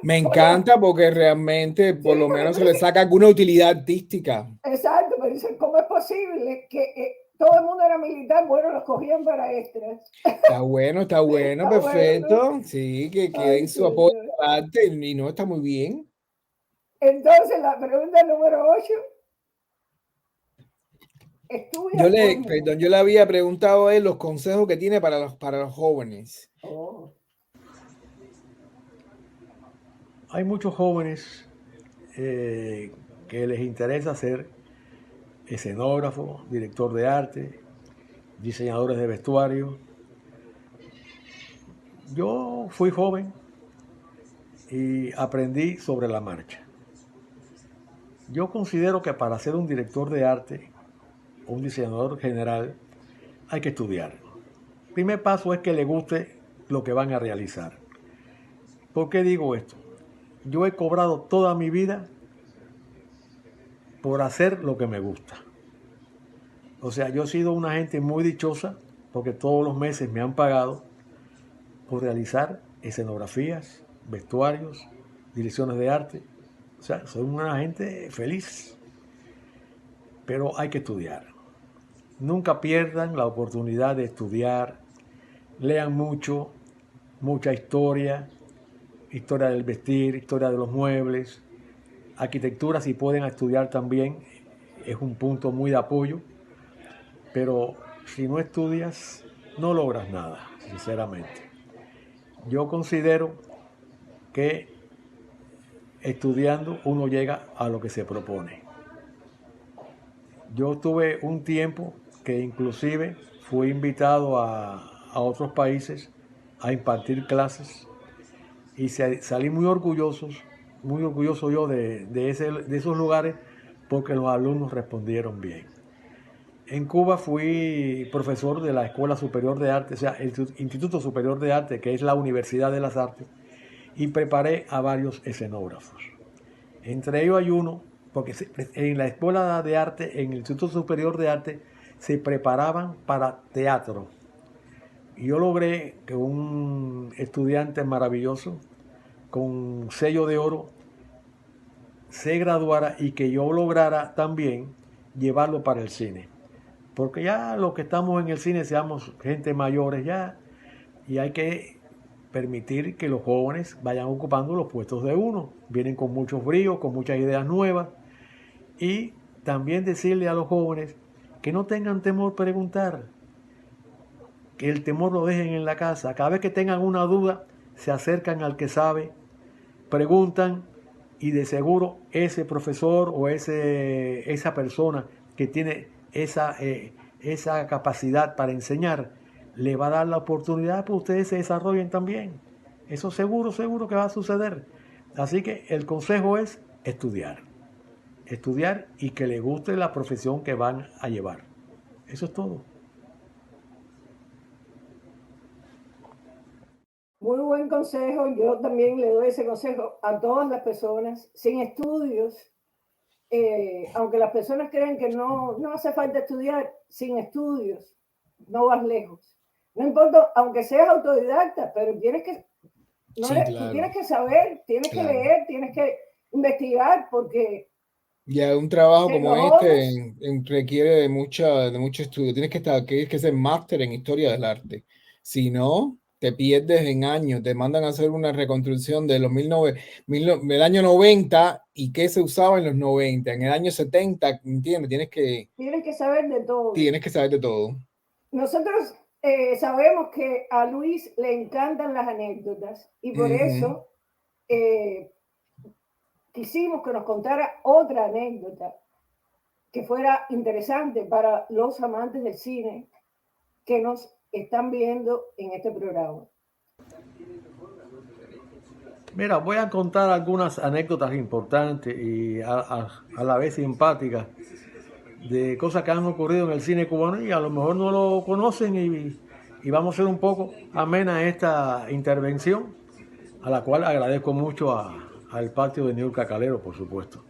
Me encanta porque realmente por lo menos se le saca alguna utilidad artística. Exacto, pero dicen, ¿cómo es posible que todo el mundo era militar? Bueno, los cogían para extras. Está bueno, perfecto. Bueno. Sí, que queden su apoyo aparte y no, está muy bien. Entonces, la pregunta número 8. Yo le había preguntado a él los consejos que tiene para los jóvenes. Oh. Hay muchos jóvenes que les interesa ser escenógrafo, director de arte, diseñadores de vestuario. Yo fui joven y aprendí sobre la marcha. Yo considero que para ser un director de arte o un diseñador general hay que estudiar. El primer paso es que le guste lo que van a realizar. ¿Por qué digo esto? Yo he cobrado toda mi vida por hacer lo que me gusta. O sea, yo he sido una gente muy dichosa porque todos los meses me han pagado por realizar escenografías, vestuarios, direcciones de arte. O sea, soy una gente feliz. Pero hay que estudiar. Nunca pierdan la oportunidad de estudiar. Lean mucho, mucha historia, historia del vestir, historia de los muebles, arquitectura si pueden estudiar también, es un punto muy de apoyo, pero si no estudias no logras nada, sinceramente. Yo considero que estudiando uno llega a lo que se propone. Yo tuve un tiempo que inclusive fui invitado a otros países a impartir clases y salí muy orgulloso yo de esos lugares porque los alumnos respondieron bien. En Cuba fui profesor de la Escuela Superior de Arte, o sea, el Instituto Superior de Arte, que es la Universidad de las Artes, y preparé a varios escenógrafos. Entre ellos hay uno, porque en la Escuela de Arte, en el Instituto Superior de Arte, se preparaban para teatro. Y yo logré que un estudiante maravilloso, con sello de oro, se graduara y que yo lograra también llevarlo para el cine. Porque ya los que estamos en el cine seamos gente mayores ya y hay que permitir que los jóvenes vayan ocupando los puestos de uno. Vienen con muchos bríos, con muchas ideas nuevas y también decirle a los jóvenes que no tengan temor preguntar, que el temor lo dejen en la casa. Cada vez que tengan una duda, se acercan al que sabe, preguntan y de seguro ese profesor o esa persona que tiene esa capacidad para enseñar le va a dar la oportunidad para que ustedes se desarrollen también. Eso seguro que va a suceder. Así que el consejo es estudiar y que le guste la profesión que van a llevar. Eso es todo. Muy buen consejo. Yo también le doy ese consejo a todas las personas sin estudios. Aunque las personas creen que no hace falta estudiar, sin estudios no vas lejos. No importa, aunque seas autodidacta, pero tienes que, Claro. tienes que saber, tienes que leer, tienes que investigar, porque ya un trabajo como este jóvenes requiere de mucho estudio. Tienes que ser máster en historia del arte. Si no, te pierdes en años. Te mandan a hacer una reconstrucción de los del año 90 y qué se usaba en los 90. En el año 70, ¿entiendes? Tienes que saber de todo. Tienes que saber de todo. Nosotros sabemos que a Luis le encantan las anécdotas y por eso quisimos que nos contara otra anécdota que fuera interesante para los amantes del cine que nos están viendo en este programa. Mira, voy a contar algunas anécdotas importantes y a la vez simpáticas de cosas que han ocurrido en el cine cubano y a lo mejor no lo conocen y vamos a hacer un poco amena esta intervención, a la cual agradezco mucho al patio de Niurka Calero, por supuesto.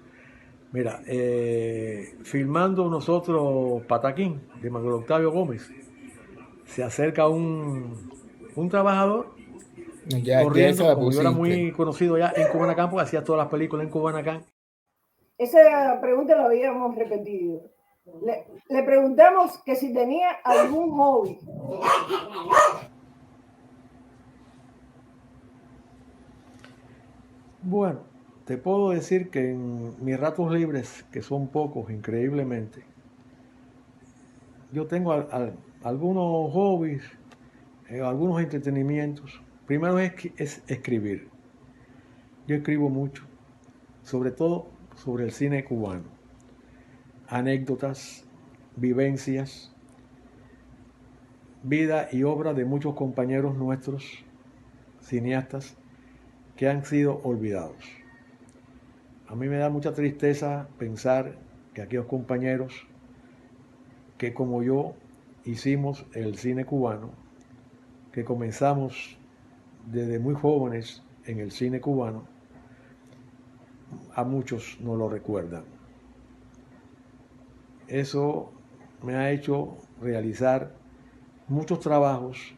Mira, filmando nosotros Pataquín, de Manuel Octavio Gómez, se acerca un trabajador corriendo, como yo era muy conocido ya en Cubanacán, porque hacía todas las películas en Cubanacán. Esa pregunta la habíamos repetido. Le preguntamos que si tenía algún hobby. Bueno, te puedo decir que en mis ratos libres, que son pocos, increíblemente, yo tengo algunos hobbies, algunos entretenimientos. Primero es escribir. Yo escribo mucho, sobre todo sobre el cine cubano. Anécdotas, vivencias, vida y obra de muchos compañeros nuestros, cineastas, que han sido olvidados. A mí me da mucha tristeza pensar que aquellos compañeros que como yo hicimos el cine cubano, que comenzamos desde muy jóvenes en el cine cubano, a muchos no lo recuerdan. Eso me ha hecho realizar muchos trabajos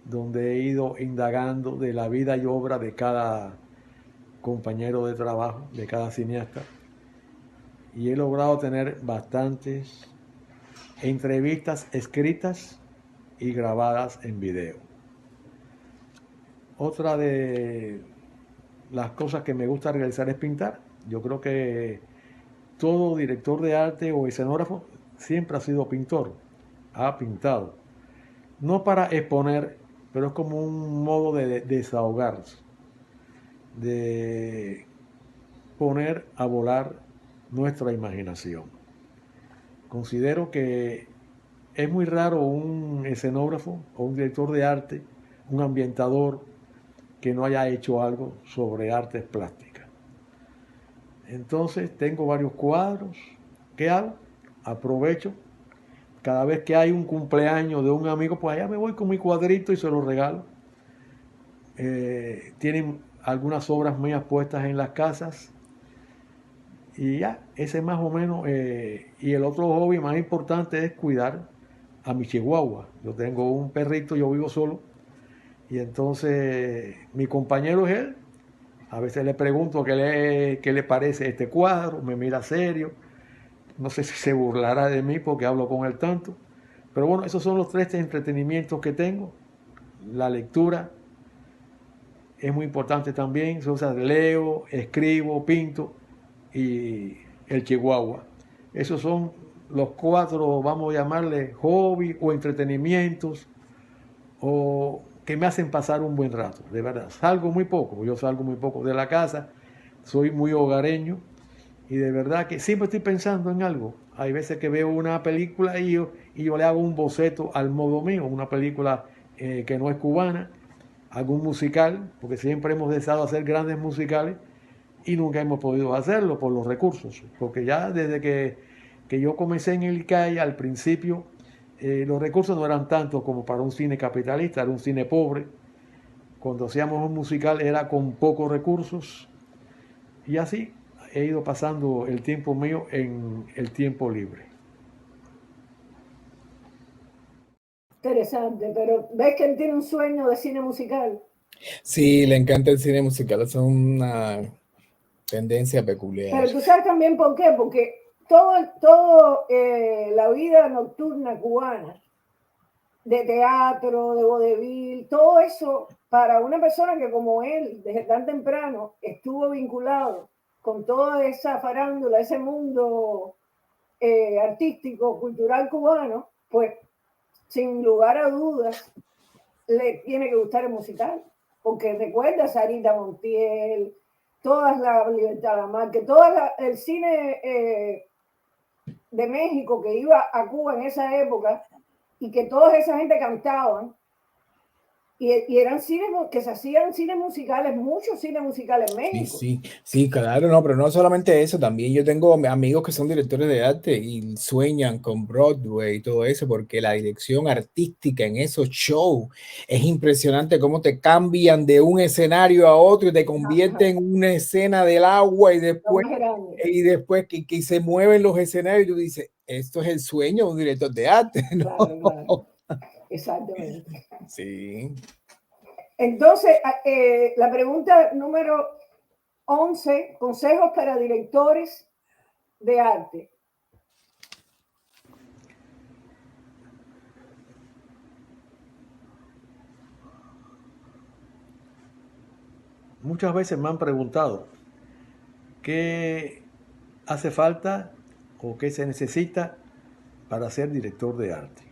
donde he ido indagando de la vida y obra de cada compañero de trabajo, de cada cineasta, y he logrado tener bastantes entrevistas escritas y grabadas en video. Otra de las cosas que me gusta realizar es pintar. Yo creo que todo director de arte o escenógrafo siempre ha sido pintor, ha pintado. No para exponer, pero es como un modo de desahogarse, de poner a volar nuestra imaginación. Considero que es muy raro un escenógrafo o un director de arte, un ambientador, que no haya hecho algo sobre artes plásticas. Entonces tengo varios cuadros. ¿Qué hago? Aprovecho. Cada vez que hay un cumpleaños de un amigo, pues allá me voy con mi cuadrito y se lo regalo. Tienen algunas obras mías puestas en las casas. Y ya, ese es más o menos. Y el otro hobby más importante es cuidar a mi chihuahua. Yo tengo un perrito, yo vivo solo. Y entonces mi compañero es él. A veces le pregunto qué le parece este cuadro, me mira serio. No sé si se burlará de mí porque hablo con él tanto. Pero bueno, esos son los 3 entretenimientos que tengo. La lectura es muy importante también. O sea, leo, escribo, pinto y el chihuahua. Esos son los 4, vamos a llamarle hobby o entretenimientos o que me hacen pasar un buen rato, de verdad. Yo salgo muy poco de la casa, soy muy hogareño y de verdad que siempre estoy pensando en algo. Hay veces que veo una película y yo le hago un boceto al modo mío, una película que no es cubana, algún musical, porque siempre hemos deseado hacer grandes musicales y nunca hemos podido hacerlo por los recursos, porque ya desde que yo comencé en el ICAI al principio, los recursos no eran tantos como para un cine capitalista, era un cine pobre. Cuando hacíamos un musical era con pocos recursos y así he ido pasando el tiempo mío en el tiempo libre. Interesante, pero ¿ves que él tiene un sueño de cine musical? Sí, le encanta el cine musical, es una tendencia peculiar. Pero tú sabes también por qué, porque todo la vida nocturna cubana, de teatro, de vodevil, todo eso, para una persona que como él, desde tan temprano, estuvo vinculado con toda esa farándula, ese mundo artístico, cultural cubano, pues sin lugar a dudas le tiene que gustar el musical, porque recuerda a Sarita Montiel, todas la Libertad Lamarque, el cine de México que iba a Cuba en esa época y que toda esa gente cantaban y eran cines que se hacían cines musicales, muchos cines musicales en México. Sí, claro, no, pero no solamente eso, también yo tengo amigos que son directores de arte y sueñan con Broadway y todo eso, porque la dirección artística en esos shows es impresionante, cómo te cambian de un escenario a otro y te convierten en una escena del agua y después que se mueven los escenarios y tú dices, esto es el sueño de un director de arte, ¿no? Claro. Exactamente. Sí. Entonces, la pregunta número 11, consejos para directores de arte. Muchas veces me han preguntado qué hace falta o qué se necesita para ser director de arte.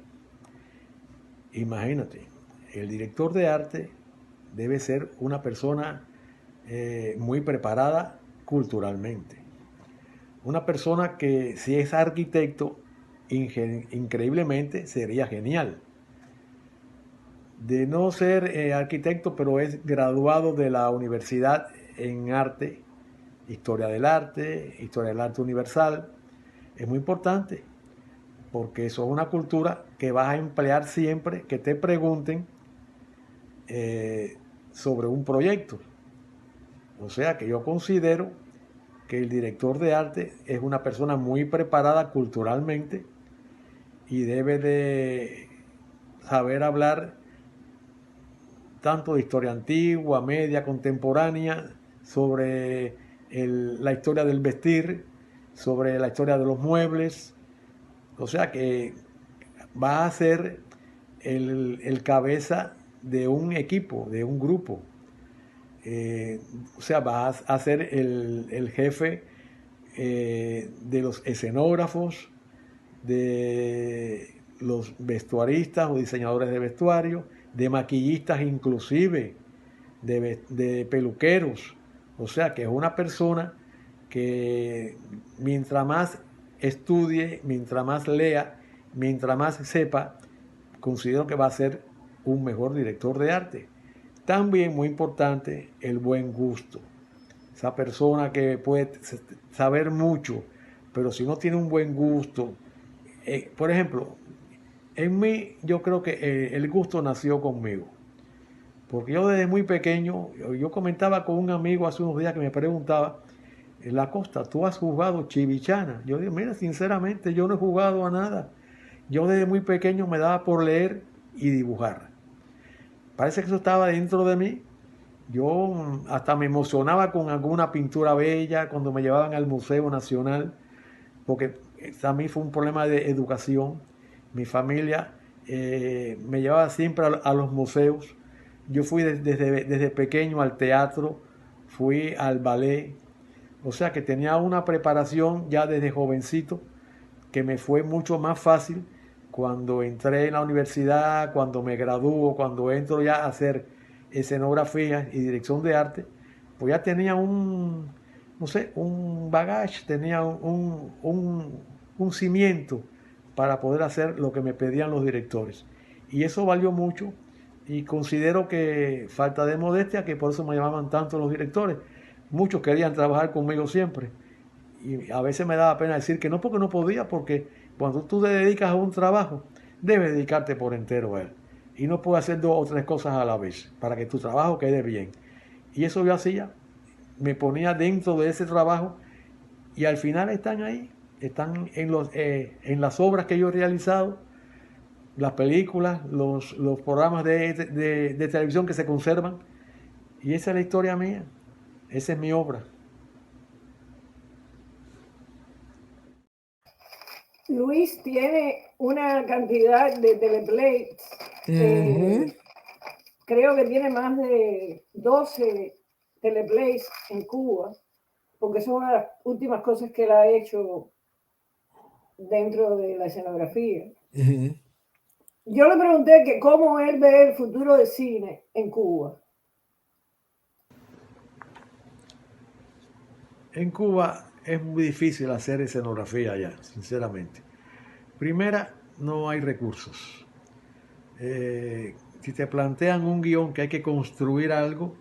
Imagínate, el director de arte debe ser una persona muy preparada culturalmente. Una persona que si es arquitecto, increíblemente sería genial. De no ser arquitecto, pero es graduado de la universidad en arte, historia del arte universal, es muy importante, porque eso es una cultura que vas a emplear siempre que te pregunten sobre un proyecto. O sea que yo considero que el director de arte es una persona muy preparada culturalmente y debe de saber hablar tanto de historia antigua, media, contemporánea, sobre la historia del vestir, sobre la historia de los muebles. O sea que va a ser el cabeza de un equipo, de un grupo. O sea, va a ser el jefe de los escenógrafos, de los vestuaristas o diseñadores de vestuario, de maquillistas inclusive, de peluqueros. O sea que es una persona que mientras más estudie, mientras más lea, mientras más sepa, considero que va a ser un mejor director de arte. También muy importante el buen gusto. Esa persona que puede saber mucho, pero si no tiene un buen gusto, por ejemplo, en mí yo creo que el gusto nació conmigo. Porque yo desde muy pequeño, yo comentaba con un amigo hace unos días que me preguntaba, La Costa, ¿tú has jugado chivichana? Yo digo, mira, sinceramente yo no he jugado a nada. Yo desde muy pequeño me daba por leer y dibujar. Parece que eso estaba dentro de mí. Yo hasta me emocionaba con alguna pintura bella cuando me llevaban al Museo Nacional, porque a mí fue un problema de educación. Mi familia me llevaba siempre a los museos. Yo fui desde pequeño al teatro, fui al ballet, o sea que tenía una preparación ya desde jovencito que me fue mucho más fácil cuando entré en la universidad, cuando me gradúo, cuando entro ya a hacer escenografía y dirección de arte, pues ya tenía no sé, un bagaje, tenía un cimiento para poder hacer lo que me pedían los directores. Y eso valió mucho y considero que falta de modestia, que por eso me llamaban tanto los directores. Muchos querían trabajar conmigo siempre y a veces me daba pena decir que no porque no podía, porque cuando tú te dedicas a un trabajo, debes dedicarte por entero a él. Y no puedes hacer 2 o 3 cosas a la vez para que tu trabajo quede bien. Y eso yo hacía, me ponía dentro de ese trabajo y al final están ahí, están en las obras que yo he realizado, las películas, los programas de televisión que se conservan. Y esa es la historia mía, esa es mi obra. Luis tiene una cantidad de teleplays. Creo que tiene más de 12 teleplays en Cuba, porque son una de las últimas cosas que él ha hecho dentro de la escenografía. Yo le pregunté que cómo él ve el futuro del cine en Cuba. En Cuba es muy difícil hacer escenografía allá, sinceramente. Primera, no hay recursos. Si te plantean un guión que hay que construir algo,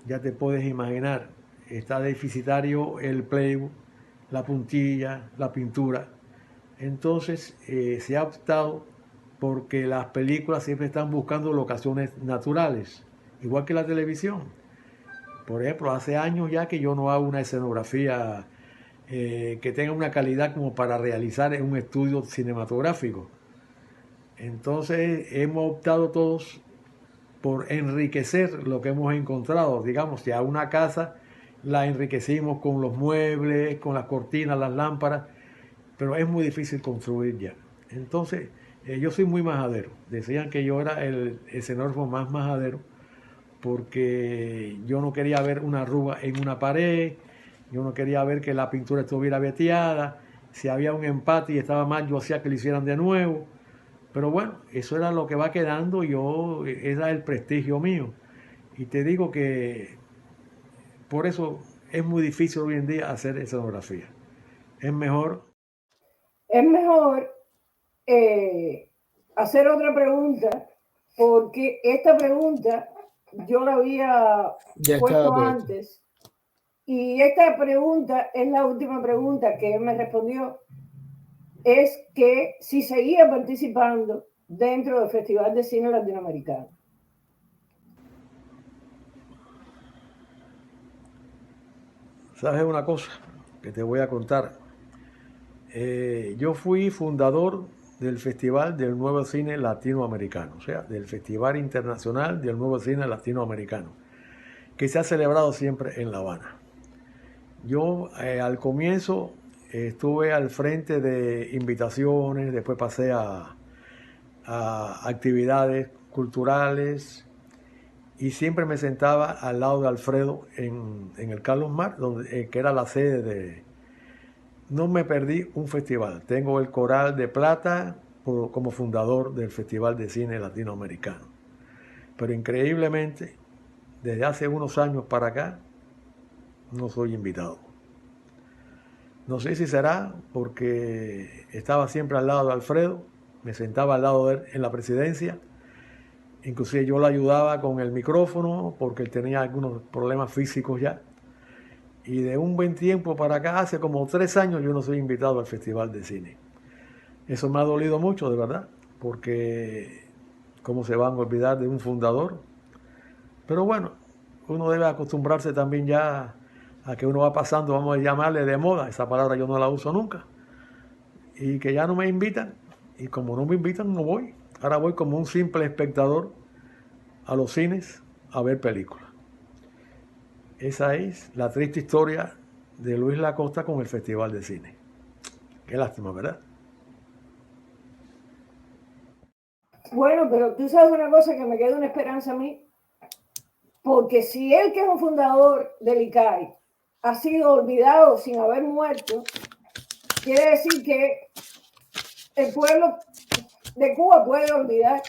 ya te puedes imaginar, está deficitario el playbook, la puntilla, la pintura. Entonces se ha optado porque las películas siempre están buscando locaciones naturales, igual que la televisión. Por ejemplo, hace años ya que yo no hago una escenografía que tenga una calidad como para realizar en un estudio cinematográfico. Entonces hemos optado todos por enriquecer lo que hemos encontrado. Digamos, si a una casa la enriquecimos con los muebles, con las cortinas, las lámparas, pero es muy difícil construir ya. Entonces, yo soy muy majadero. Decían que yo era el escenógrafo más majadero porque yo no quería ver una arruga en una pared, yo no quería ver que la pintura estuviera veteada, si había un empate y estaba mal, yo hacía que lo hicieran de nuevo. Pero bueno, eso era lo que va quedando, era el prestigio mío. Y te digo que por eso es muy difícil hoy en día hacer escenografía. Es mejor Hacer otra pregunta, porque esta pregunta yo la había puesto antes. Y esta pregunta es la última pregunta que él me respondió. es que si seguía participando dentro del Festival de Cine Latinoamericano. ¿Sabes una cosa que te voy a contar? Yo fui fundador del Festival del Nuevo Cine Latinoamericano, o sea, del Festival Internacional del Nuevo Cine Latinoamericano, que se ha celebrado siempre en La Habana. Yo al comienzo estuve al frente de invitaciones, después pasé a actividades culturales y siempre me sentaba al lado de Alfredo en el Carlos Mar, donde, que era la sede de... No me perdí un festival. Tengo el Coral de Plata como fundador del Festival de Cine Latinoamericano. Pero increíblemente, desde hace unos años para acá, no soy invitado. No sé si será porque estaba siempre al lado de Alfredo, me sentaba al lado de él en la presidencia, inclusive yo lo ayudaba con el micrófono porque él tenía algunos problemas físicos ya. Y de un buen tiempo para acá, hace como 3 años, yo no soy invitado al Festival de Cine. Eso me ha dolido mucho, de verdad, porque cómo se van a olvidar de un fundador. Pero bueno, uno debe acostumbrarse también ya a que uno va pasando, vamos a llamarle de moda, esa palabra yo no la uso nunca, y que ya no me invitan, y como no me invitan no voy. Ahora voy como un simple espectador a los cines a ver películas. Esa es la triste historia de Luis Lacosta con el Festival de Cine. Qué lástima, ¿verdad? Bueno, pero tú sabes una cosa que me queda una esperanza a mí, porque si él, que es un fundador del ICAI, ha sido olvidado sin haber muerto, quiere decir que el pueblo de Cuba puede olvidar.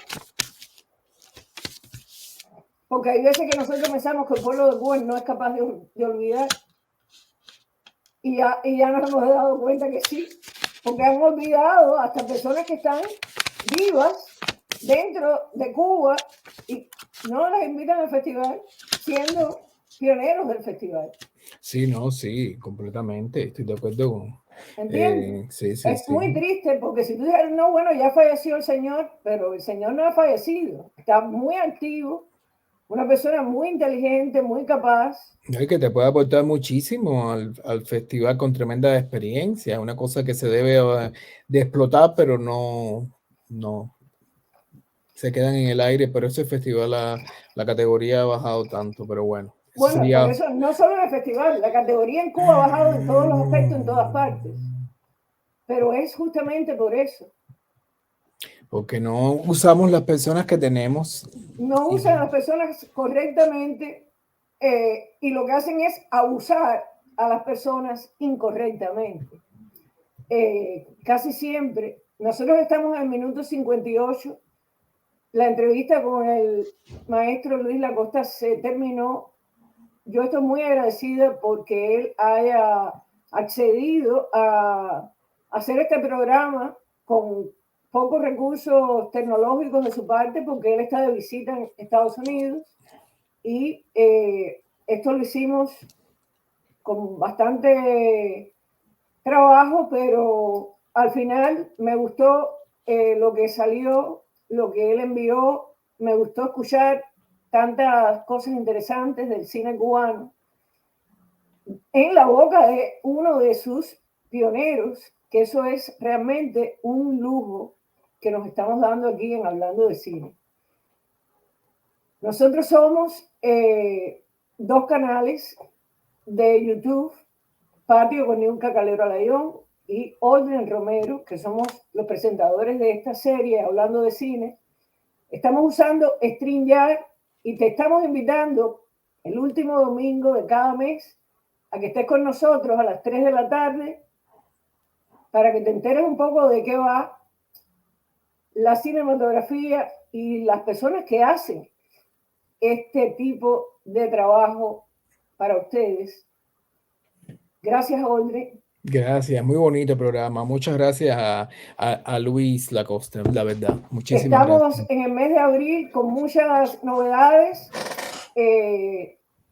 Porque hay veces que nosotros pensamos que el pueblo de Cuba no es capaz de olvidar. Y ya nos hemos dado cuenta que sí, porque han olvidado hasta personas que están vivas dentro de Cuba y no las invitan al festival, siendo pioneros del festival. Sí, no, sí, completamente. Estoy de acuerdo con... ¿Entiendes? sí, Es muy triste porque si tú dices, no, bueno, ya falleció el señor, pero el señor no ha fallecido, está muy activo, una persona muy inteligente, muy capaz. No, y que te puede aportar muchísimo al festival con tremenda experiencia, una cosa que se debe de explotar, pero no se quedan en el aire, pero ese festival la categoría ha bajado tanto, pero bueno. Bueno, Sería... por eso no solo en el festival, la categoría en Cuba ha bajado en todos los aspectos, en todas partes. Pero es justamente por eso. Porque no usamos las personas que tenemos. No usan a las personas correctamente y lo que hacen es abusar a las personas incorrectamente. Casi siempre, nosotros estamos en el minuto 58, la entrevista con el maestro Luis Lacosta se terminó. Yo estoy muy agradecida porque él haya accedido a hacer este programa con pocos recursos tecnológicos de su parte, porque él está de visita en Estados Unidos y esto lo hicimos con bastante trabajo, pero al final me gustó lo que salió, lo que él envió, me gustó escuchar tantas cosas interesantes del cine cubano en la boca de uno de sus pioneros, que eso es realmente un lujo que nos estamos dando aquí en Hablando de Cine. Nosotros somos 2 canales de YouTube, Patio con Niurka Calero Alayón y Aldren Romero, que somos los presentadores de esta serie Hablando de Cine. Estamos usando StreamYard y te estamos invitando el último domingo de cada mes a que estés con nosotros a las 3 de la tarde para que te enteres un poco de qué va la cinematografía y las personas que hacen este tipo de trabajo para ustedes. Gracias, Audrey. Gracias, muy bonito programa. Muchas gracias a Luis Lacosta, la verdad. Muchísimas Estamos gracias. en el mes de abril con muchas novedades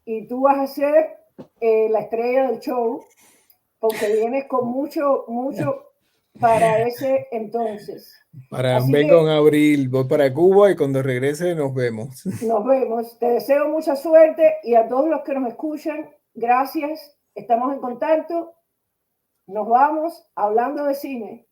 y tú vas a ser la estrella del show porque vienes con mucho para ese entonces. Así vengo en que abril, voy para Cuba y cuando regrese nos vemos. nos vemos. Te deseo mucha suerte y a todos los que nos escuchan, gracias. Estamos en contacto. Nos vamos hablando de cine.